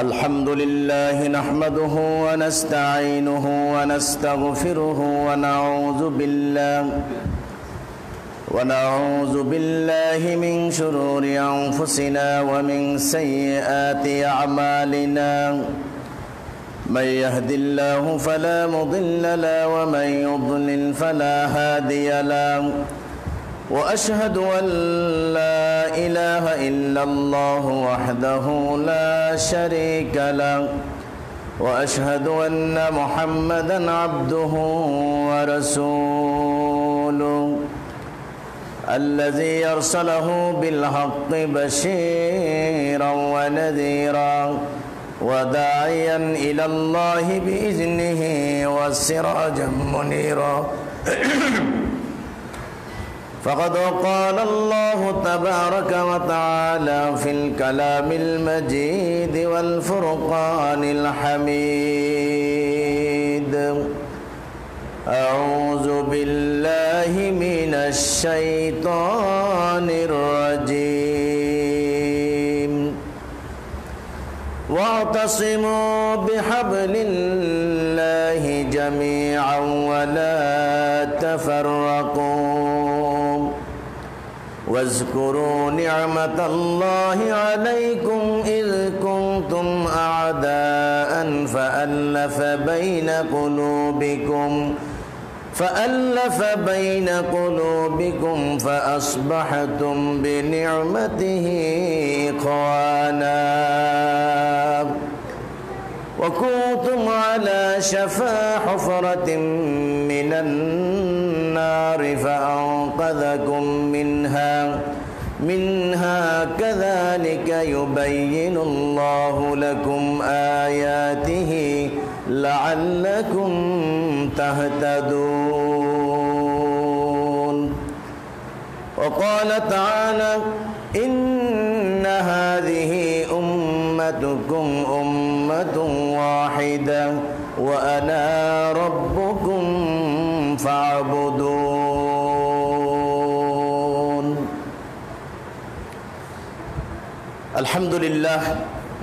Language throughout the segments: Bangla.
الحمد لله نحمده ونستعينه ونستغفره ونعوذ بالله من شرور أنفسنا ومن سيئات أعمالنا من يهد الله فلا مضل له ومن يضلل فلا هادي له وأشهد أن لا إله إلا الله وحده لا شريك له وأشهد أن محمدا عبده ورسوله الذي أرسله بالحق بشيرا ونذيرا وداعيا إلى الله بإذنه وسراجا منيرا فقد قال الله تبارك وتعالى في الكلام المجيد والفرقان الحميد أعوذ بالله من الشيطان الرجيم واعتصموا بحبل الله جميعا ولا تفرقوا واذكروا نعمة الله عليكم إذ كنتم أعداء فألف بين قلوبكم فأصبحتم بنعمته إخوانا وكنتم على شفا حفرة من النار فأنقذكم منها كذلك يبين الله لكم آياته لعلكم تهتدون وقال تعالى إن هذه أمتكم أمة واحدة وأنا ربكم فاعبدون আলহামদুলিল্লাহ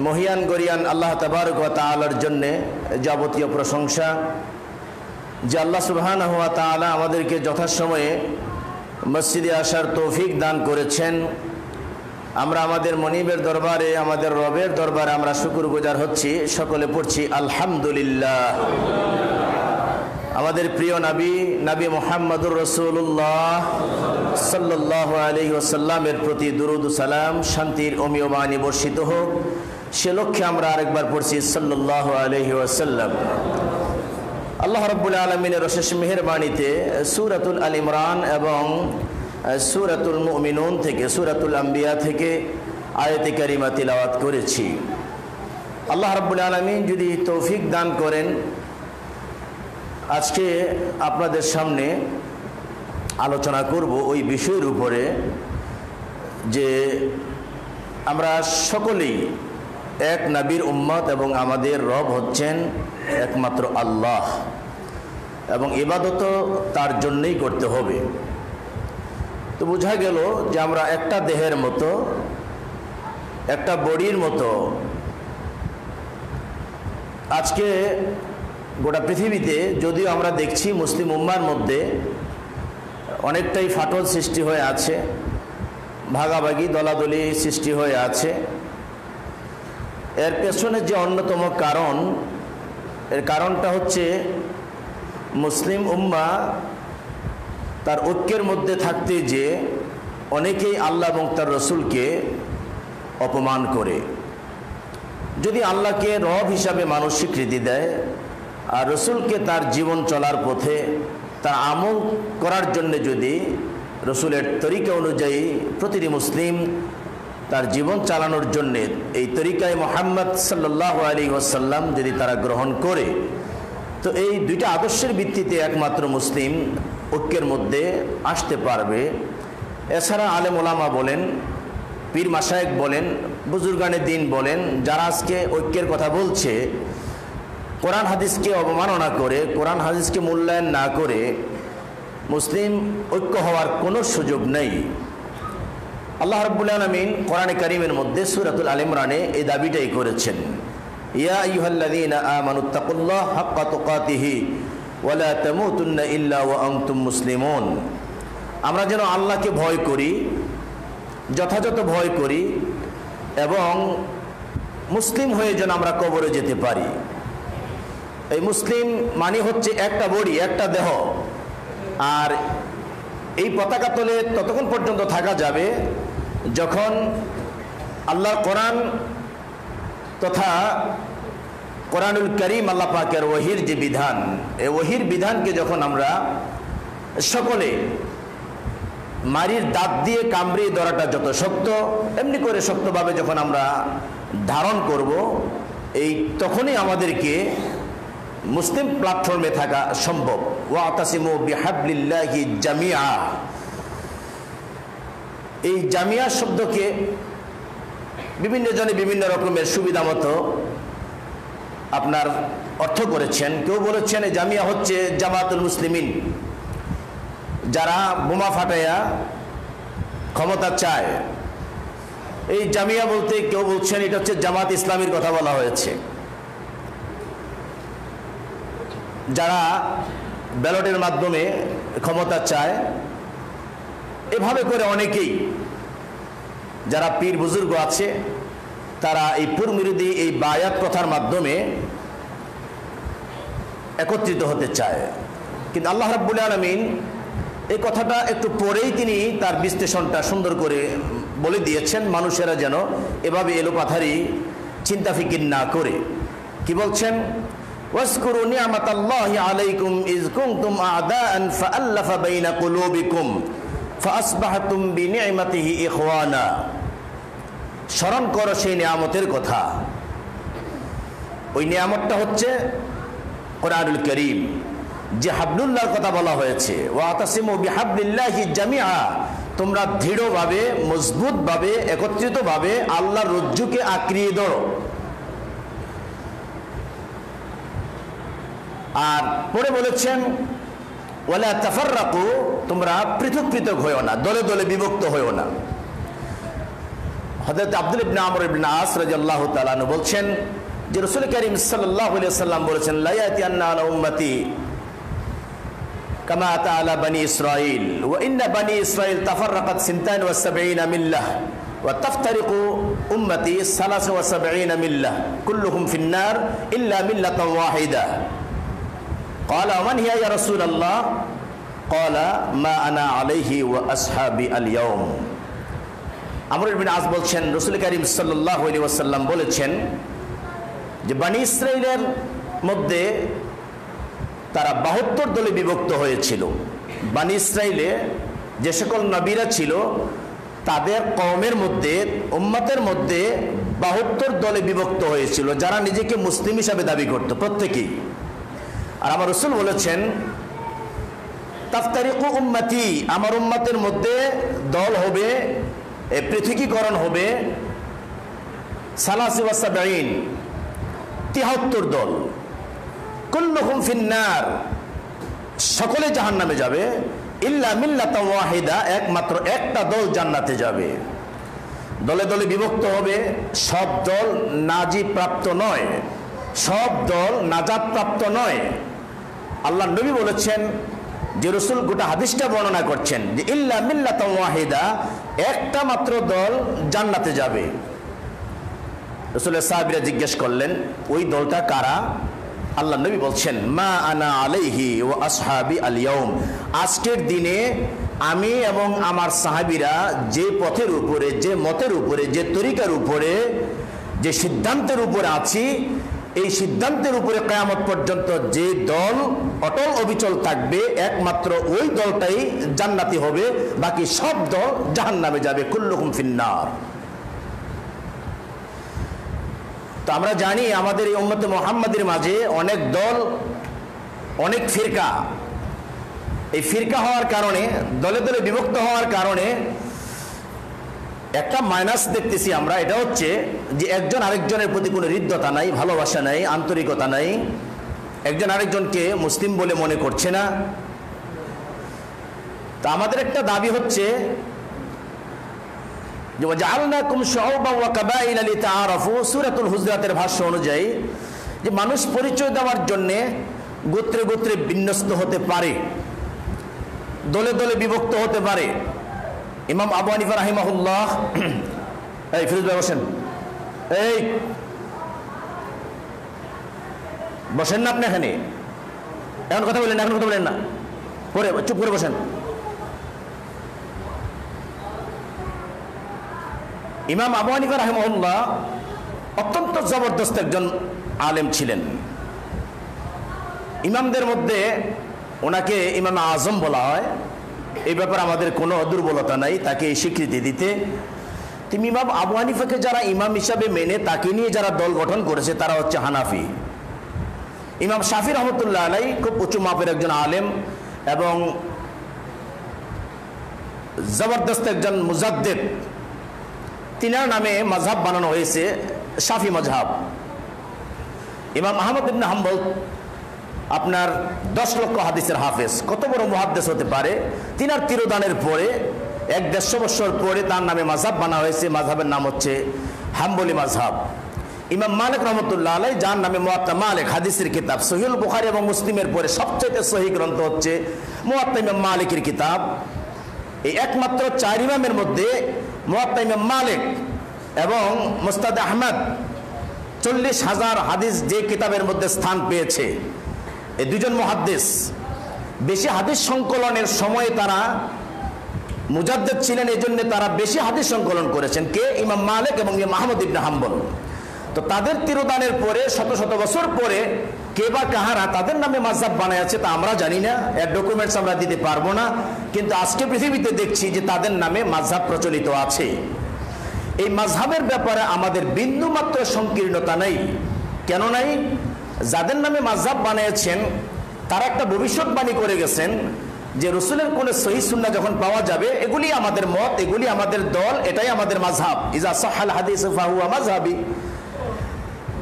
মহিয়ান গরিয়ান আল্লাহ তাবারক ওয়া তাআলার জন্য যাবতীয় প্রশংসা যে আল্লাহ সুবহানাহু ওয়া তাআলা আমাদেরকে যথাসময়ে মসজিদে আসার তৌফিক দান করেছেন। আমরা আমাদের মনিবের দরবারে আমাদের রবের দরবারে আমরা শুকরগুজার হচ্ছি, সকলে পড়ছি আলহামদুলিল্লাহ। আমাদের প্রিয় নবী মুহাম্মদুর রাসূলুল্লাহ সাল্লাল্লাহু আলাইহি ওয়াসাল্লামের প্রতি দুরূদ ও সালাম শান্তির অমীয় বাণী বর্ষিত হোক, সে লক্ষ্যে আমরা আরেকবার পড়ছি সাল্লাল্লাহু আলাইহি ওয়াসাল্লাম। আল্লাহ রাব্বুল আলামিনের অশেষ মেহেরবানিতে সূরাতুল আল ইমরান এবং সূরাতুল মুমিনুন থেকে সূরাতুল আম্বিয়া থেকে আয়াতে কারিমা তিলাওয়াত করেছি। আল্লাহ রাব্বুল আলামিন যদি তৌফিক দান করেন, আজকে আপনাদের সামনে আলোচনা করব ওই বিষয়ের উপরে যে আমরা সকলেই এক নবীর উম্মত এবং আমাদের রব হচ্ছেন একমাত্র আল্লাহ এবং ইবাদত তার জন্যই করতে হবে। তো বোঝা গেল যে আমরা একটা দেহের মতো, একটা বডির মতো। আজকে গোটা পৃথিবীতে যদিও আমরা দেখছি মুসলিম উম্মার মধ্যে অনেকটাই ফাটল সৃষ্টি হয়ে আছে, ভাগাভাগি দলাদলি সৃষ্টি হয়ে আছে। এর পেছনে যে অন্যতম কারণটা হচ্ছে মুসলিম উম্মা তার ঐক্যের মধ্যে থাকতে যে অনেকেই আল্লাহ এবং তার রসুলকে অপমান করে। যদি আল্লাহকে রব হিসাবে মানুষ স্বীকৃতি দেয় আর রসুলকে তার জীবন চলার পথে তার আমল করার জন্য যদি রসুলের তরিকা অনুযায়ী প্রতিটি মুসলিম তার জীবন চালানোর জন্য এই তরিকায় মুহাম্মদ সাল্লাল্লাহু আলাইহি ওয়াসাল্লাম যদি তারা গ্রহণ করে, তো এই দুইটা আদর্শের ভিত্তিতে একমাত্র মুসলিম ঐক্যের মধ্যে আসতে পারবে। এছাড়া আলেম ওলামা বলেন, পীর মাশায়েখ বলেন, বুজুর্গানে দিন বলেন, যারা আজকে ঐক্যের কথা বলছে, কোরআন হাদিসকে অবমাননা করে, কোরআন হাদিসকে মূল্যায়ন না করে মুসলিম ঐক্য হওয়ার কোনো সুযোগ নেই। আল্লাহ রাব্বুল আলামিন কোরআনে কারীমের মধ্যে সূরাতুল আল ইমরানে এই দাবিটাই করেছেন, ইয়া আইয়ুহাল্লাযীনা আমানুত্তাকুল্লাহ হাক্কা তুকাতিহি ওয়া লা তামুতুন্না ইল্লা ওয়া আনতুম মুসলিমুন। আমরা যেন আল্লাহকে ভয় করি, যথাযথ ভয় করি, এবং মুসলিম হয়ে যেন আমরা কবরে যেতে পারি। এই মুসলিম মানে হচ্ছে একটা বডি, একটা দেহ। আর এই পতাকা তলে ততক্ষণ পর্যন্ত থাকা যাবে যখন আল্লাহ কোরআন তথা কোরআনুল কারীম আল্লাহ পাকের ওহির যে বিধান, এই ওহির বিধানকে যখন আমরা সকলে মারির দাঁত দিয়ে কামড়িয়ে ধরাটা যত শক্ত, এমনি করে শক্তভাবে যখন আমরা ধারণ করব, এই তখনই আমাদেরকে মুসলিম প্ল্যাটফর্মে থাকা সম্ভব। ওয়াতাসিমু বিহাবলিল্লাহি জামিআ। এই জামিয়া শব্দকে বিভিন্ন জনে বিভিন্ন রকমের সুবিধা মতো আপনার অর্থ করেছেন। কেউ বলেছেন এই জামিয়া হচ্ছে জামাতুল মুসলিমিন, যারা বোমা ফাটাইয়া ক্ষমতা চায়। এই জামিয়া বলতে কেউ বলছেন এটা হচ্ছে জামাত ইসলামীর কথা বলা হয়েছে, যারা ব্যালটের মাধ্যমে ক্ষমতা চায়। এভাবে করে অনেকেই যারা পীর বুজুর্গ আছে তারা এই পুরমুরিদি এই বায়াত কথার মাধ্যমে একত্রিত হতে চায়। কিন্তু আল্লাহ রাব্বুল আলামিন এই কথাটা একটু পরেই তিনি তার বিশ্লেষণটা সুন্দর করে বলে দিয়েছেন, মানুষেরা যেন এভাবে এলোপাথারি চিন্তা ফিকির না করে। কি বলছেন? ওয়াজকুরু নি'মাতাল্লাহি আলাইকুম ইয কুনতুম আ'দাআন ফাআল্লাফা বাইনা কুলুবিকুম ফাআসবাহতুম বিনি'মাতিহি ইখওয়ানা। স্মরণ করো সেই নিয়ামতের কথা। ওই নিয়ামতটা হচ্ছে কোরআনুল কারীম, যে হাবলুল্লাহর কথা বলা হয়েছে। ওয়াতাসিমু বিহাবলিল্লাহি জামিআ। তোমরা দৃঢ়ভাবে, মজবুতভাবে, একত্রিতভাবে আল্লাহর রজ্জুকে আঁকড়িয়ে ধরো। আর পরে বলেছেন ওয়ালা তাফাররাকু, তোমরা পৃথক পৃথক হইও না, দলে দলে বিভক্ত হইও না। হযরত আব্দুল্লাহ ইবনে আমর ইবনে আস রাদিয়াল্লাহু তাআলা আনহু বলছেন যে রাসূল কারীম সাল্লাল্লাহু আলাইহি ওয়াসাল্লাম বলেছেন, লা ইয়াতিয়ান্না আলা উম্মতি কামা আতা আলা বনি ইসরাঈল ওয়া ইন্না বনি ইসরাঈল তাফাররাকাত 72 মিল্লাহ ওয়া তাফতারিকু উম্মতি 73 মিল্লাহ কুল্লুহুম ফিন-নার ইল্লা মিল্লাতান ওয়াহিদা। قال ومن هي يا رسول الله؟ قال ما انا عليه واصحابي اليوم। আমর ইবনে আস বলছেন রাসূল কারীম সাল্লাল্লাহু আলাইহি ওয়াসাল্লাম বলেছেন যে বনি ইসরাঈলের মধ্যে তারা 72 দলে বিভক্ত হয়েছিল। বনি ইসরাঈলে যে সকল নবীরা ছিল তাদের কওমের মধ্যে, উম্মতের মধ্যে 72 দলে বিভক্ত হয়েছিল, যারা নিজেকে মুসলিম হিসাবে দাবি করত প্রত্যেকেই। আর আমার রাসূল বলেছেন তাফতারিকু উম্মতি, আমার উম্মতের মধ্যে দল হবে, পৃথকীকরণ হবে 73 দল। কুল্লুহুম ফিন্নার, সকলে জাহান্নামে যাবে, ইল্লা মিল্লাতান ওয়াহিদা, একমাত্র একটা দল জান্নাতে যাবে। দলে দলে বিভক্ত হবে, সব দল নাজি প্রাপ্ত নয়, সব দল নাজাত প্রাপ্ত নয়। আল্লাহ নবী বলেছেন যে রাসূল গোটা হাদিসটা বর্ণনা করছেন যে ইল্লা মিল্লাতান ওয়াহিদা, একটা মাত্র দল জান্নাতে যাবে। রাসূলের সাহাবীরা জিজ্ঞেস করলেন ওই দলটা কারা? আল্লাহ নবী বলছেন মা আনা আলাইহি ওয়া আসহাবি আল ইয়াউম, আজকের দিনে আমি এবং আমার সাহাবীরা যে পথের উপরে, যে মতের উপরে, যে তরিকার উপরে, যে সিদ্ধান্তের উপরে আছি, এই সিদ্ধান্তের উপরে কিয়ামত পর্যন্ত যে দল অটল অবিচল থাকবে, একমাত্র ওই দলটাই জান্নাতি হবে, বাকি সব দল জাহান্নামে যাবে। কুল্লুহুম ফিন্নার। তো আমরা জানি আমাদের এই উম্মতে মুহাম্মাদের মাঝে অনেক দল, অনেক ফিরকা। এই ফিরকা হওয়ার কারণে, দলে দলে বিভক্ত হওয়ার কারণে একটা মাইনাস দেখতেছি আমরা, এটা হচ্ছে যে একজন আরেকজনের প্রতি কোনো হৃদ্যতা নাই, ভালোবাসা নাই, আন্তরিকতা নাই, একজন আরেকজনকে মুসলিম বলে মনে করছে না। তা আমাদের একটা দাবি হচ্ছে যে ওয়াজআলনাকুম শুউবান ওয়া কাবাইলা লিতাআরাফু, সূরাতুল হুজরাতের ভাষ্য অনুযায়ী যে মানুষ পরিচয় দেওয়ার জন্যে গোত্রে গোত্রে বিন্যস্ত হতে পারে, দলে দলে বিভক্ত হতে পারে। ইমাম আবু হানিফা রাহিমাহুল্লাহ, এই ফিরোজ ভাই বসেন, এই বসেন না আপনি এখানে, এখন কথা বলেন না, এখন কথা বলেন না, পরে চুপ করে বসেন। ইমাম আবু হানিফা রাহিমাহুল্লাহ অত্যন্ত জবরদস্ত একজন আলেম ছিলেন। ইমামদের মধ্যে ওনাকে ইমাম আজম বলা হয়। এই ব্যাপারে আমাদের কোনো দুর্বলতা নাই তাকে এই স্বীকৃতি দিতে। তিনি ইমাম আবু হানিফাকে যারা ইমাম হিসাবে মেনে তাকে নিয়ে যারা দল গঠন করেছে তারা হচ্ছে হানাফি। ইমাম শাফি রহমতুল্লাহ আলাই খুব উঁচু মাপের একজন আলেম এবং জবরদস্ত একজন মুজাদ্দিদ। তিনার নামে মাযহাব বানানো হয়েছে শাফি মাযহাব। ইমাম আহমদ ইবনে হাম্বল আপনার 10 লক্ষ হাদিসের হাফেজ, কত বড় মুহাদ্দিস হতে পারে। তিনার তিরোদানের পরে 150 বছর পরে তার নামে মাযহাব বানা হয়েছে। মাযহাবের নাম হচ্ছে হাম্বলি মাযহাব। ইমাম মালিক রহমতুল্লাহ আলাই যার নামে মুয়াত্তা মালিক হাদিসের কিতাব, সহিহুল বুখারী এবং মুসলিমের পরে সবচেয়ে সহিহ গ্রন্থ হচ্ছে মুয়াত্তা ইমাম মালিকের কিতাব। এই একমাত্র 4 ইমামের মধ্যে মুয়াত্তা ইমাম মালিক এবং মুসনাদ আহমদ 40,000 হাদিস যে কিতাবের মধ্যে স্থান পেয়েছে। এই দুজন মুহাদ্দিস বেশি হাদিস সংকলনের সময়ে তারা মুজাদ্দিদ ছিলেন, এই জন্য তারা বেশি হাদিস সংকলন করেছেন। কে? ইমাম মালিক এবং ইমাম আহমদ ইবনে হাম্বল। তো তাদের তিরোদানের পরে শত শত বছর পরে কে বা কাহারা তাদের নামে মাযহাব বানায়াছে তা আমরা জানি না, এর ডকুমেন্টস আমরা দিতে পারবো না। কিন্তু আজকে পৃথিবীতে দেখছি যে তাদের নামে মাযহাব প্রচলিত আছে। এই মাযহাবের ব্যাপারে আমাদের বিন্দুমাত্র সংকীর্ণতা নেই। কেন নাই? যাদের নামে মাযহাব বানিয়েছেন তারা একটা ভবিষ্যৎবাণী করে গেছেন যে রসুলের কোন সহিহ সুন্নাহ যখন পাওয়া যাবে এগুলি আমাদের মত, এগুলি আমাদের দল, এটাই আমাদের মাযহাব। ইজা সাহাল হাদিস ফাহুয়া মাযহাবি।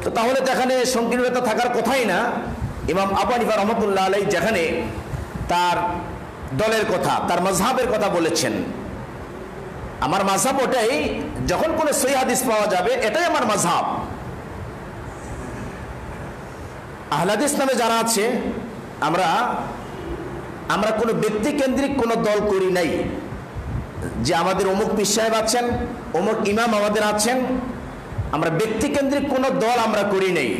তো তাহলে যেখানে সংকীর্ণতা থাকার কথাই না। ইমাম আবু হানিফা রহমতুল্লাহ আলাইহি যেখানে তার দলের কথা, তার মাযহাবের কথা বলেছেন, আমার মাযহাব ওটাই, যখন কোনো সহিহ হাদিস পাওয়া যাবে এটাই আমার মাযহাব। আহলে হাদিস নামে যারা আছে আমরা কোনো ব্যক্তি কেন্দ্রিক কোনো দল করি নাই যে আমাদের অমুক পীর সাহেব আছেন, অমুক ইমাম আমাদের আছেন। আমরা ব্যক্তি কেন্দ্রিক কোনো দল আমরা করি নাই।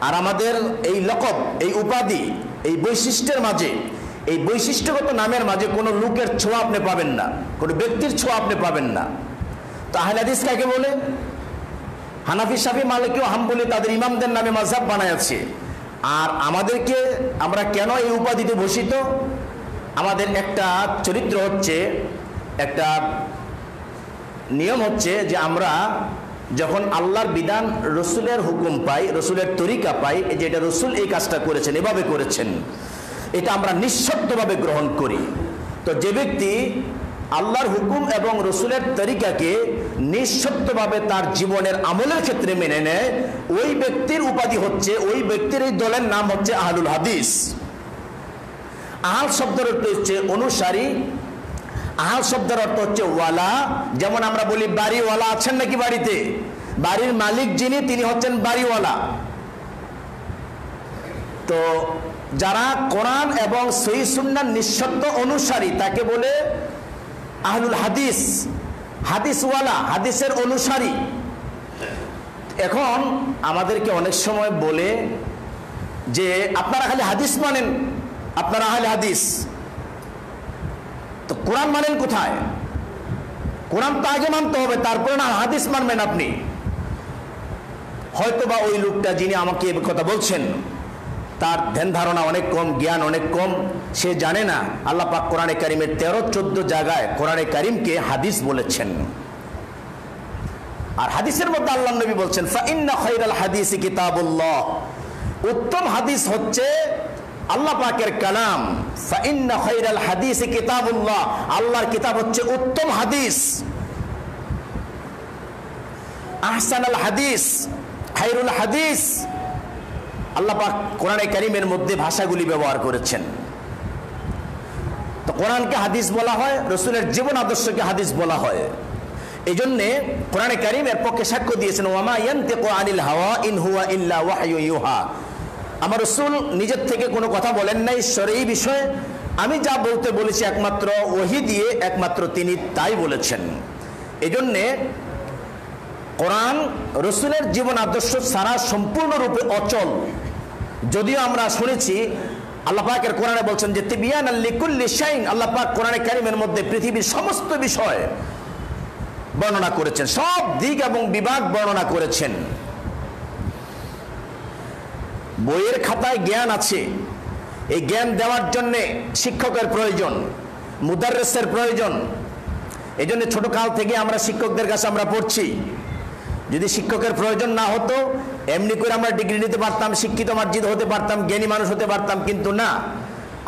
আর আমাদের এই লকব, এই উপাধি, এই বৈশিষ্ট্যের মাঝে, এই বৈশিষ্ট্যগত নামের মাঝে কোনো লোকের ছোঁয়া আপনি পাবেন না, কোনো ব্যক্তির ছোঁয়া আপনি পাবেন না। তো আহলে হাদিস কাকে বলে? হানাফি, শাফি, মালিকি ও হাম্বলি তাদের ইমামদের নামে মাযহাব বানায়াছে। আর আমাদেরকে, আমরা কেন এই উপাধিতে ভূষিত? আমাদের একটা চরিত্র হচ্ছে, একটা নিয়ম হচ্ছে যে আমরা যখন আল্লাহর বিধান, রসুলের হুকুম পাই, রসুলের তরিকা পাই, যে এটা রসুল এই কাজটা করেছেন, এভাবে করেছেন, এটা আমরা নিঃশর্তভাবে গ্রহণ করি। তো যে ব্যক্তি আল্লাহর হুকুম এবং রসুলের তরিকাকে নিঃশর্তভাবে তার জীবনের আমলের ক্ষেত্রে মেনে নেয়, ওই ব্যক্তির উপাধি হচ্ছে, ওই ব্যক্তির এই দলের নাম হচ্ছে আহলুল হাদিস। আহল শব্দের অর্থ হচ্ছে অনুসারী, আহল শব্দের অর্থ হচ্ছে ওয়ালা। যেমন আমরা বলি বাড়িওয়ালা আছেন নাকি বাড়িতে, বাড়ির মালিক যিনি তিনি হচ্ছেন বাড়িওয়ালা। তো যারা কোরআন এবং সহিহ সুন্নাহর নিঃশর্ত অনুসারী তাকে বলে আহলুল হাদিস, হাদিসওয়ালা, হাদিসের অনুসারী। এখন আমাদেরকে অনেক সময় বলে যে আপনারা খালি হাদিস মানেন, আপনারা আহলে হাদিস। তো কোরআন মানেন কোথায়? কোরআন তো আগে মানতে হবে, তারপরে না হাদিস মানবেন আপনি। হয়তোবা ওই লোকটা যিনি আমাকে এই কথা বলছেন তার ধ্যান ধারণা অনেক কম, জ্ঞান অনেক কম, সে জানে না আল্লাহ পাক কোরআনে কারিমের 13-14 জায়গায় কোরআনে কারিমকে হাদিস বলেছেন। আর হাদিসের মধ্যে আল্লাহ নবী বলছেন ফাইন্না খায়রাল হাদিসি কিতাবুল্লাহ, উত্তম হাদিস হচ্ছে আল্লাহ পাকের কালাম। ফাইন্না খায়রাল হাদিসি কিতাবুল্লাহ, আল্লাহর কিতাব হচ্ছে উত্তম হাদিস। আহসানুল হাদিস, খায়রুল হাদিস, আল্লাহ পাক কোরআনে কারিমের মধ্যে ভাষাগুলি ব্যবহার করেছেন। তো কোরআনকে হাদিস বলা হয়, রসুলের জীবন আদর্শকে হাদিস বলা হয়। এই জন্যে কোরআনে কারীম এর পক্ষে সাক্ষ্য দিয়েছেন, ওয়ামা ইয়ানতিকু আনিল হাওয়া ইন হুয়া ইল্লা ওয়াহয়ু ইউহা। আমার রাসূল নিজের থেকে কোনো কথা বলেন নাই ঈশ্বরের এই বিষয়ে, আমি যা বলতে বলেছি একমাত্র ওহী দিয়ে একমাত্র তিনি তাই বলেছেন। এই জন্যে কোরআন রাসূলের জীবন আদর্শ ছাড়া সম্পূর্ণরূপে অচল। যদিও আমরা শুনেছি আল্লাহ পাকের কোরআনে বলছেন যে তিবিয়ানাল লিকুল্লি শাইইন, আল্লাহ পাক কোরআনে কারীমের মধ্যে পৃথিবীর সমস্ত বিষয় বর্ণনা করেছেন, সব দিক এবং বিভাগ বর্ণনা করেছেন। বইয়ের খাতায় জ্ঞান আছে, এই জ্ঞান দেওয়ার জন্যে শিক্ষকের প্রয়োজন, মুদাররিসের প্রয়োজন। এই জন্য ছোট কাল থেকে আমরা শিক্ষকদের কাছে আমরা পড়ছি। যদি শিক্ষকের প্রয়োজন না হতো এমনি করে আমরা ডিগ্রি নিতে পারতাম, শিক্ষিত মার্জিত হতে পারতাম, জ্ঞানী মানুষ হতে পারতাম, কিন্তু না,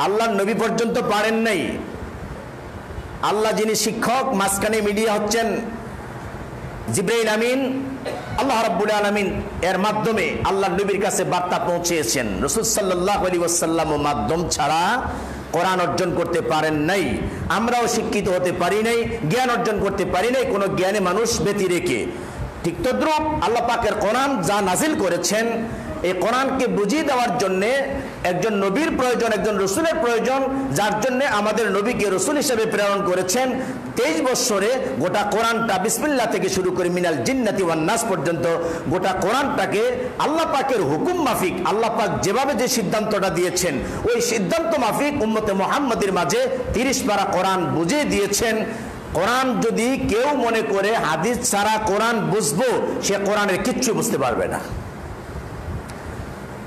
আল্লাহর নবী পর্যন্ত পারেন নাই। আল্লাহ যিনি শিক্ষক, মাঝখানে মিডিয়া হচ্ছেন জিবরাইল আমিন, আল্লাহ রাব্বুল আলামিন এর মাধ্যমে আল্লাহর নবীর কাছে বার্তা পৌঁছেছেন। রাসূল সাল্লাল্লাহু আলাইহি ওয়াসাল্লাম মাধ্যম ছাড়া কোরআন অর্জন করতে পারেন নাই। আমরাও শিক্ষিত হতে পারি নাই, জ্ঞান অর্জন করতে পারি নাই কোনো জ্ঞানী মানুষ ব্যতি রেখে। ঠিক তদ্রূপ আল্লাহ পাকের কোরআন যা নাজিল করেছেন, এই কোরআনকে বুঝিয়ে দেওয়ার জন্যে একজন নবীর প্রয়োজন, একজন রসুলের প্রয়োজন, যার জন্য আমাদের নবীকে রসুল হিসেবে প্রেরণ করেছেন। 23 বৎসরে গোটা কোরআনটা বিসমিল্লাহ থেকে শুরু করে মিনাল জিন্নাতি ওয়ান নাস পর্যন্ত গোটা কোরআনটাকে আল্লাহ পাকের হুকুম মাফিক, আল্লাহ পাক যেভাবে যে সিদ্ধান্তটা দিয়েছেন ওই সিদ্ধান্ত মাফিক উম্মতে মুহাম্মাদের মাঝে 30 পারা কোরআন বুঝিয়ে দিয়েছেন। কোরআন যদি কেউ মনে করে হাদিস ছাড়া কোরআন বুঝবো, সে কোরআনের কিচ্ছু বুঝতে পারবে না।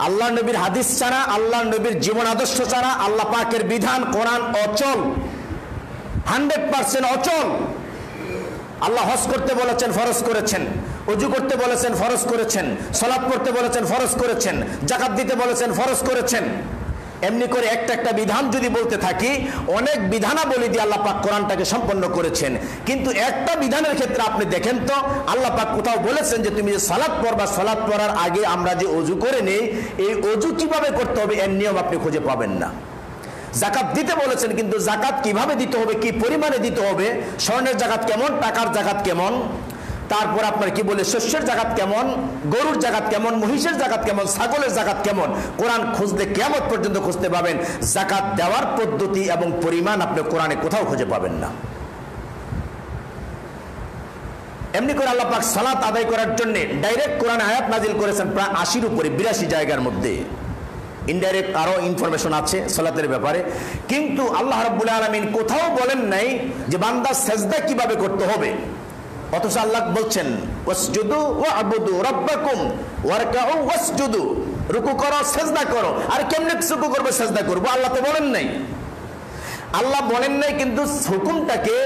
আল্লাহ নবীর হাদিস ছাড়া, আল্লাহ নবীর জীবন আদর্শ ছাড়া আল্লাহ পাকের বিধান কোরআন অচল, 100% অচল। আল্লাহ হজ করতে বলেছেন, ফরজ করেছেন, ওযু করতে বলেছেন, ফরজ করেছেন, সালাত পড়তে বলেছেন, ফরজ করেছেন, যাকাত দিতে বলেছেন, ফরজ করেছেন। এমনি করে একটা একটা বিধান যদি বলতে থাকি, অনেক বিধানাবলী দিয়ে আল্লাহ পাক কোরআনটাকে সম্পন্ন করেছেন। কিন্তু একটা বিধানের ক্ষেত্রে আপনি দেখেন তো আল্লাহ পাক কোথাও বলেছেন যে তুমি যে সালাত পড়বা, সালাত পড়ার আগে আমরা যে ওযু করে নেই, এই ওযু কিভাবে করতে হবে এর নিয়ম আপনি খুঁজে পাবেন না। যাকাত দিতে বলেছেন, কিন্তু যাকাত কিভাবে দিতে হবে, কি পরিমাণে দিতে হবে, স্বর্ণের যাকাত কেমন, টাকার যাকাত কেমন, তারপর আপনার কি বলে শস্যের যাকাত কেমন, গরুর যাকাত কেমন, মহিষের যাকাত কেমন, ছাগলের যাকাত কেমন, কোরআন খুঁজলে কিয়ামত পর্যন্ত খুঁজতে পাবেন। যাকাত দেওয়ার পদ্ধতি এবং পরিমাণ আপনি কোরআনে কোথাও খুঁজে পাবেন না। এমনি করে আল্লাহ পাক সালাত আদায় করার জন্য ডাইরেক্ট কোরআনে আয়াত নাজিল করেছেন প্রায় 80-র উপরে, 82 জায়গার মধ্যে। ইনডাইরেক্ট আরো ইনফরমেশন আছে সালাতের ব্যাপারে, কিন্তু আল্লাহ রাব্বুল আলামিন কোথাও বলেন নাই যে বান্দা সিজদা কিভাবে করতে হবে। অথচ আল্লাহ বলছেন ওয়াসজুদু ওয়া'বুদু রাব্বাকুম ওয়ারকাউ ওয়াসজুদু, রুকু করো, সিজদা করো। আর কেমনে রুকু করব, সিজদা করব, আল্লাহ তো বলেন নাই। আল্লাহ বলেন নাই, কিন্তু হুকুমটাকে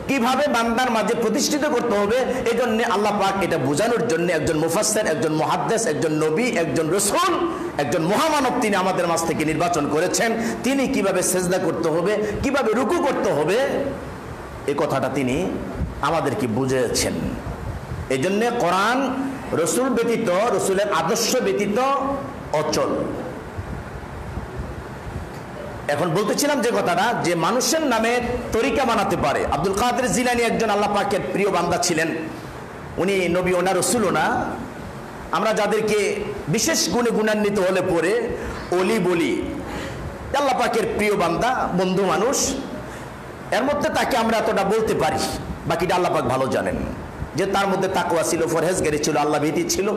কিভাবে বান্দার মাঝে প্রতিষ্ঠিত করতে হবে, এই জন্য আল্লাহ পাক এটা বোঝানোর জন্য একজন মুফাসসির, একজন মুহাদ্দিস, একজন নবী, একজন রাসূল, একজন মহামানব তিনি আমাদের মাঝ থেকে নির্বাচন করেছেন। তিনি কিভাবে সিজদা করতে হবে, কিভাবে রুকু করতে হবে, এই কথাটা তিনি আমাদেরকে বুঝিয়েছেন। এই জন্য কোরআন রসুল ব্যতীত, রসুলের আদর্শ ব্যতীত অচল। এখন বলতেছিলাম যে কথাটা, যে মানুষের নামে তরিকা বানাতে পারে। আব্দুল কাদের জিলানী একজন আল্লাহ পাকের প্রিয় বান্দা ছিলেন। উনি নবীও না, রসুলও না। আমরা যাদেরকে বিশেষ গুণে গুণান্বিত হলে পরে অলি বলি, আল্লাহ পাকের প্রিয় বান্দা, বন্ধু মানুষ, এর মধ্যে তাকে আমরা এতটা বলতে পারি, বাকিটা আল্লাহ পাক ভালো জানেন। যে তার মধ্যে তাকওয়া ছিল, পরহেজগারি ছিল, আল্লাহ ভীতি ছিল।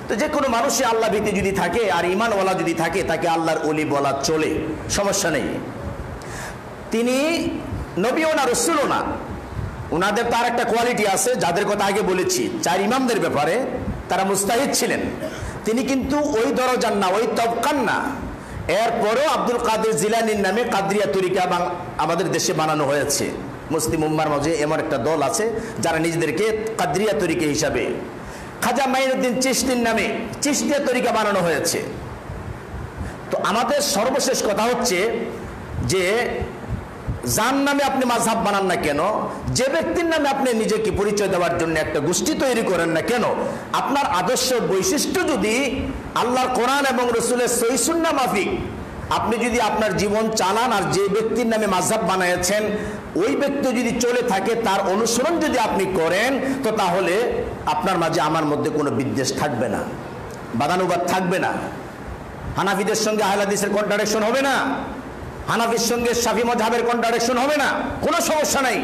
তো যে কোনো মানুষে আল্লাহ ভীতি যদি থাকে আর ঈমানওয়ালা যদি থাকে, তাকে আল্লাহর ওলি বলা চলে, সমস্যা নেই। তিনি নবীও না, রসুলও না। ওনাদের তার একটা কোয়ালিটি আছে, যাদের কথা আগে বলেছি, 4 ইমামদের ব্যাপারে তারা মুস্তাহিদ ছিলেন। তিনি কিন্তু ওই দরজার না, ওই তবকান না। এরপরও আব্দুল কাদের জিলানীর নামে কাদরিয়া তরিকা আমাদের দেশে বানানো হয়েছে। মুসলিম উম্মার মাঝে এমন একটা দল আছে যারা নিজেদেরকে কাদরিয়া তরিকা হিসাবে, খাজা মাইনুদ্দিন চিশতির নামে চিশতিয়া তরিকা বানানো হয়েছে। তো আমাদের সর্বশেষ কথা হচ্ছে যে যার নামে আপনি মাযহাব বানান না কেন, যে ব্যক্তির নামে আপনি নিজেকে পরিচয় দেওয়ার জন্য একটা গোষ্ঠী তৈরি করেন না কেন, আপনার আদর্শ বৈশিষ্ট্য যদি আল্লাহর কোরআন এবং রসুলের সহিহ সুন্নাহ মাফিক আপনি যদি আপনার জীবন চালান, আর যে ব্যক্তির নামে মাযহাব বানাইছেন ওই ব্যক্তি যদি চলে থাকে, তার অনুসরণ যদি আপনি করেন, তো তাহলে আপনার মাঝে আমার মধ্যে কোনো বিদ্বেষ থাকবে না, বাদানুবাদ থাকবে না। হানাফিদের সঙ্গে আহলে হাদিসের কন্ট্রাডিকশন হবে না, হানাফির সঙ্গে শাফি মাযহাবের কন্ট্রাডিকশন হবে না, কোনো সমস্যা নাই।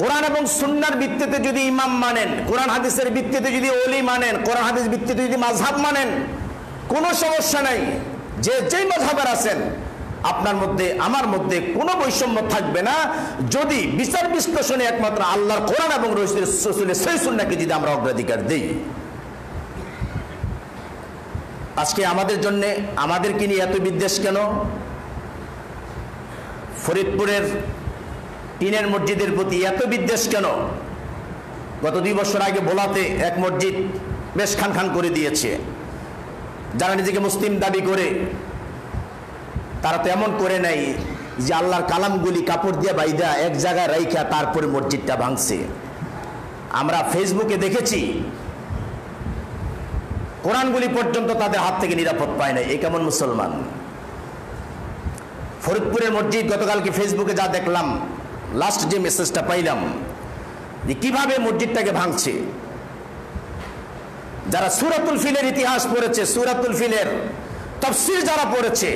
কোরআন এবং সুন্নাহর ভিত্তিতে যদি ইমাম মানেন, কোরআন হাদিসের ভিত্তিতে যদি ওলি মানেন, কোরআন হাদিস ভিত্তিতে যদি মাযহাব মানেন, কোনো সমস্যা নাই। যে যেই মাযহাবের আছেন, আপনার মধ্যে আমার মধ্যে কোনো বৈষম্য থাকবে না, যদি বিচার বিশ্লেষণে একমাত্র আল্লাহর কোরআন এবং রাসূলের সহিহ সুন্নাহকে যদি আমরা অগ্রাধিকার দেই। আজকে আমাদের জন্য, আমাদেরকে নিয়ে এত বিদ্বেষ কেন? ফরিদপুরের টিনের মসজিদের প্রতি এত বিদ্বেষ কেন? গত 2 বছর আগে ভোলাতে এক মসজিদ বেশ খান খান করে দিয়েছে। যারা নিজেকে মুসলিম দাবি করে, তারা তো এমন করে নাই যে আল্লাহর কালামগুলি কাপড় দিয়ে বাইদা এক জায়গায় রাইখা তারপরে মসজিদটা ভাঙছে। আমরা ফেসবুকে দেখেছি কোরআনগুলি পর্যন্ত তাদের হাত থেকে নিরাপদ পায় না। এ কেমন মুসলমান? ফরিদপুরের মসজিদ গতকালকে ফেসবুকে যা দেখলাম, লাস্ট যে মেসেজটা পাইলাম, যে কিভাবে মসজিদটাকে ভাঙছে। যারা সূরাতুল ফিলের ইতিহাস পড়েছে, সূরাতুল ফিলের তাফসীর যারা পড়েছে,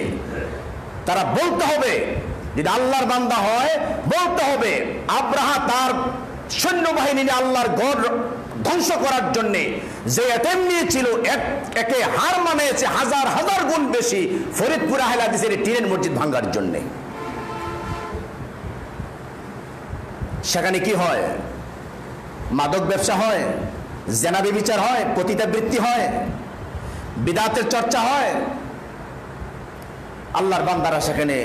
তারা বলতে হবে, যদি আল্লাহর বান্দা হয় বলতে হবে, আব্রাহা তার সৈন্যবাহিনী নিয়ে আল্লাহর গড় ধ্বংস করার জন্য যে অ্যাটেম্প নিয়েছিল, একে হার মানিয়েছে হাজার হাজার গুণ বেশি ফরিদপুর আহলে হাদিসের টিনের মসজিদ ভাঙার জন্য। সেখানে কি হয়? মাদক ব্যবসা হয়, জেনা ব্যভিচার হয়, পতিতাবৃত্তি হয়, বিদআতের চর্চা হয়। আল্লাহর বান্দারা সেখানে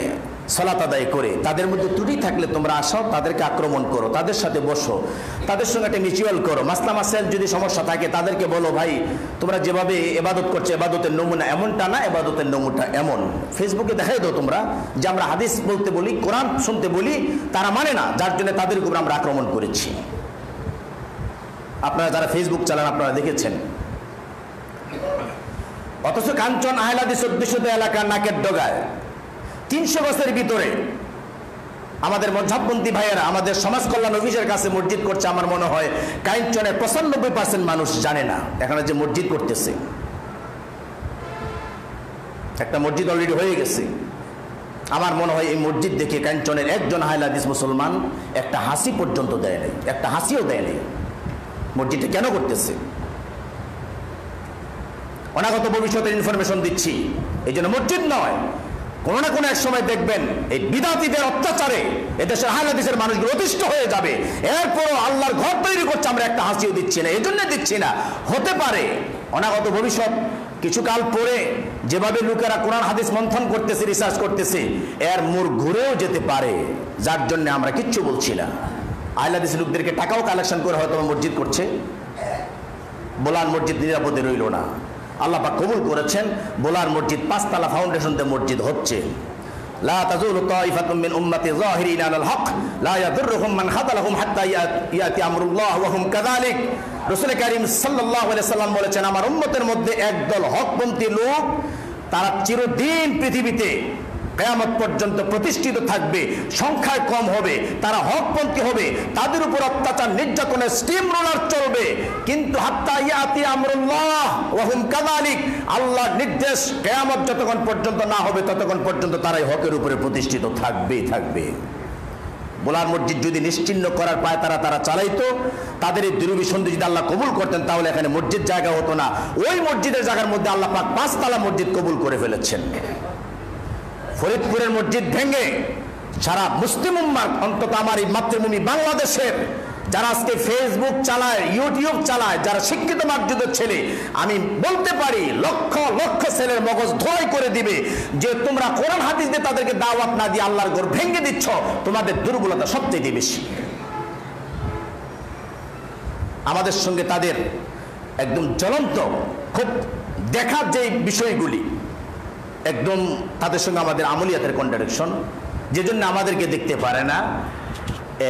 সালাত আদায় করে, তাদের মধ্যে ত্রুটি থাকলে তোমরা আসো, তাদেরকে আক্রমণ করো, তাদের সাথে বসো, তাদের সঙ্গে একটা মিউচুয়াল করো। মাসলা মাসাইল যদি সমস্যা থাকে তাদেরকে বলো, ভাই তোমরা যেভাবে ইবাদত করছো, ইবাদতের নমুনা এমনটা না, ইবাদতের নমুনা এমন। ফেসবুকে দেখাই দাও তোমরা যে আমরা হাদিস বলতে বলি, কোরআন শুনতে বলি, তারা মানে না, যার জন্য তাদের উপর আমরা আক্রমণ করেছি। আপনারা যারা ফেসবুক চালান আপনারা দেখেছেন। অথচ কাঞ্চন আহলে হাদিস অধ্যুষিত এলাকার নাকের ডগায় 300 বছরের ভিতরে আমাদের মযহাবপন্থী ভাইয়েরা আমাদের সমাজ কল্যাণ অফিসের কাছে মসজিদ করছে। আমার মনে হয় কাঞ্চনের 95% মানুষ জানে না এখানে যে মসজিদ করতেছে। একটা মসজিদ অলরেডি হয়ে গেছে। আমার মনে হয় এই মসজিদ দেখে কাঞ্চনের একজন আহলে হাদিস মুসলমান একটা হাসি পর্যন্ত দেয় নাই, একটা হাসিও দেয় নাই। মসজিদটা কেন করতেছে? অনাগত ভবিষ্যতের ইনফরমেশন দিচ্ছি। এই জন্য মসজিদ নয়, কোনো না কোনো এক সময় দেখবেন এই বিদাতীদের অত্যাচারে এদেশের আহলে হাদিসের মানুষগুলো অতিষ্ঠ হয়ে যাবে। এরপরও আল্লাহর ঘর তৈরি করছে, আমরা একটা হাসিও দিচ্ছি না। এই জন্য দিচ্ছি না, হতে পারে অনাগত ভবিষ্যৎ কিছুকাল পরে যেভাবে লোকেরা কোরআন হাদিস মন্থন করতেছে, রিসার্চ করতেছে, এর মোড় ঘুরেও যেতে পারে, যার জন্য আমরা কিচ্ছু বলছি না। আহলে হাদিস লোকদেরকে টাকাও কালেকশন করে হয়তো মসজিদ করছে। বোলার মসজিদ নিরাপদে রইল না। আল্লাহ পাক কবুল করেছেন। বোলার মসজিদ 5 তলা ফাউন্ডেশন দিয়ে মসজিদ হচ্ছে। লা তাযুলু তাইফাতুম মিন উম্মতি যাহিরিনা আলাল হক লা ইয়াদুররুহুম মান খাযালাহুম হাত্তা ইয়াতি আমরুল্লাহ ওয়া হুম কাযালিক। রাসূল কারীম সাল্লাল্লাহু আলাইহি সাল্লাম বলেছেন, আমার উম্মতের মধ্যে একদল হকপন্থী লোক, তারা চিরদিন পৃথিবীতে কিয়ামত পর্যন্ত প্রতিষ্ঠিত থাকবে, সংখ্যায় কম হবে, তারা হকপন্থী হবে, তাদের উপর অত্যাচার নির্যাতনের স্টিম রোলার চলবে, কিন্তু হাত্তা ইয়াতি আমরুল্লাহ ওয়া হুম কাযালিক, আল্লাহর নির্দেশ কিয়ামত যতক্ষণ পর্যন্ত না হবে ততক্ষণ পর্যন্ত তারাই হকের উপরে প্রতিষ্ঠিত থাকবে। বোলার মসজিদ যদি নিশ্চিহ্ন করার পায় তারা চালাইতো, তাদের এই দুরভিসন্ধি যদি আল্লাহ কবুল করতেন তাহলে এখানে মসজিদ জায়গা হতো না। ওই মসজিদের জায়গার মধ্যে আল্লাহ পাক 5 তলা মসজিদ কবুল করে ফেলেছেন। ফরিদপুরের মসজিদ ভেঙে সারা মুসলিম উম্মার, অন্তত আমার এই মাতৃভূমি বাংলাদেশের যারা আজকে ফেসবুক চালায়, ইউটিউব চালায়, যারা শিক্ষিত মার্জিত ছেলে, আমি বলতে পারি লক্ষ লক্ষ ছেলের মগজ ধোলাই করে দিবে যে তোমরা কোরআন হাদিস দিয়ে তাদেরকে দাওয়াত না দিয়ে আল্লাহর ঘর ভেঙে দিচ্ছ, তোমাদের দুর্বলতা সবচেয়ে বেশি। আমাদের সঙ্গে তাদের একদম জ্বলন্ত, খুব দেখার যে বিষয়গুলি, একদম তাদের সঙ্গে আমাদের আমলিয়াতের কন্ট্রাডিকশন, যে জন্য আমাদেরকে দেখতে পারে না।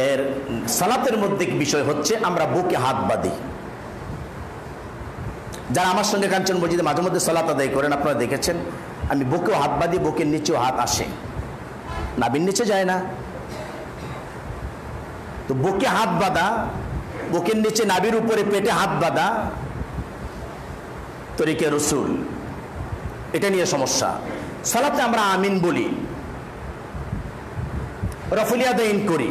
এর সালাতের মধ্যে বিষয় হচ্ছে আমরা বুকে হাত বাঁধি। যারা আমার সঙ্গে কাঞ্চন মসজিদে মাঝে মধ্যে সালাত আদায় করেন আপনারা দেখেছেন, আমি বুকেও হাত বাঁধি, বুকের নিচেও হাত আসে, নাভির নিচে যায় না, তো বুকে হাত বাঁধা, বুকের নিচে নাভির উপরে পেটে হাত বাঁধা তরিকে রসুল, এটা নিয়ে সমস্যা। সালাতে আমরা আমিন বলি, রফুলিয়াদাইন করি,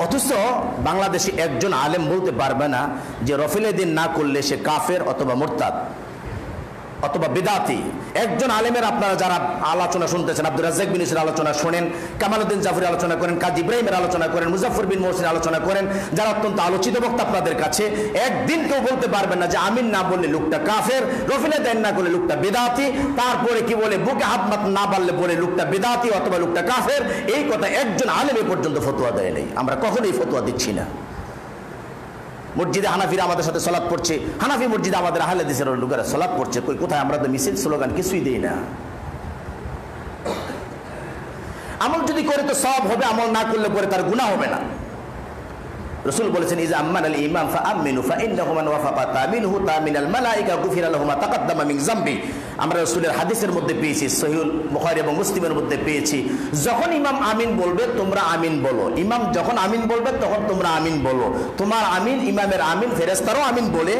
অথচ বাংলাদেশে একজন আলেম বলতে পারবে না যে রফুলিয়াদাইন না করলে সে কাফের অথবা মুরতাদ অথবা বিদাতি। একজন আলেমের আপনারা যারা আলোচনা শুনতেছেন, আব্দুর রাজ্জাক বিন ইউসুফের আলোচনা শোনেন, কামালউদ্দিন জাফরি আলোচনা করেন, কাজী ইব্রাহিমের আলোচনা করেন, মুজাফফর বিন মহসিন আলোচনা করেন, যারা অত্যন্ত আলোচিত বক্তা আপনাদের কাছে, একদিন কেউ বলতে পারবেন না যে আমিন না বললে লোকটা কাফের, রফুলিয়াদাইন না করলে লোকটা বিদাতি, তারপরে কি বলে বুকে হাত না বাড়লে বলে লোকটা বিদাতি অথবা লোকটা কাফের। এই কথা একজন আলেম পর্যন্ত ফতোয়া দেয় নেই, আমরা কখনোই ফতোয়া দিচ্ছি না। মসজিদে হানাফিরা আমাদের সাথে সালাত পড়ছে, হানাফি মসজিদে আমাদের আহলে হাদিসের লোকেরা সালাত পড়ছে, কই কোথায়? আমরা তো মিছিল স্লোগান কিছুই দেই না। আমল যদি করে তো সওয়াব হবে, আমল না করলে পরে তার গুনাহ হবে না। রাসূল বলেছেন ইজা আম্মানাল ইমাম ফাআমিনু ফাইন্নাহু মান ওয়াফাকা তামিনহু তামিনাল মালায়েকা গুফিরা লাহু মা তাকাদ্দামা মিন যামবি। আমরা রাসূলের হাদিসের মধ্যে পেয়েছি, সহিহুল বুখারী এবং মুসলিমের মধ্যে পেয়েছি, যখন ইমাম আমিন বলবে তোমরা আমিন বলো, ইমাম যখন আমিন বলবে তখন তোমরা আমিন বলো। তোমার আমিন, ইমামের আমিন, ফেরেশতারাও আমিন বলে।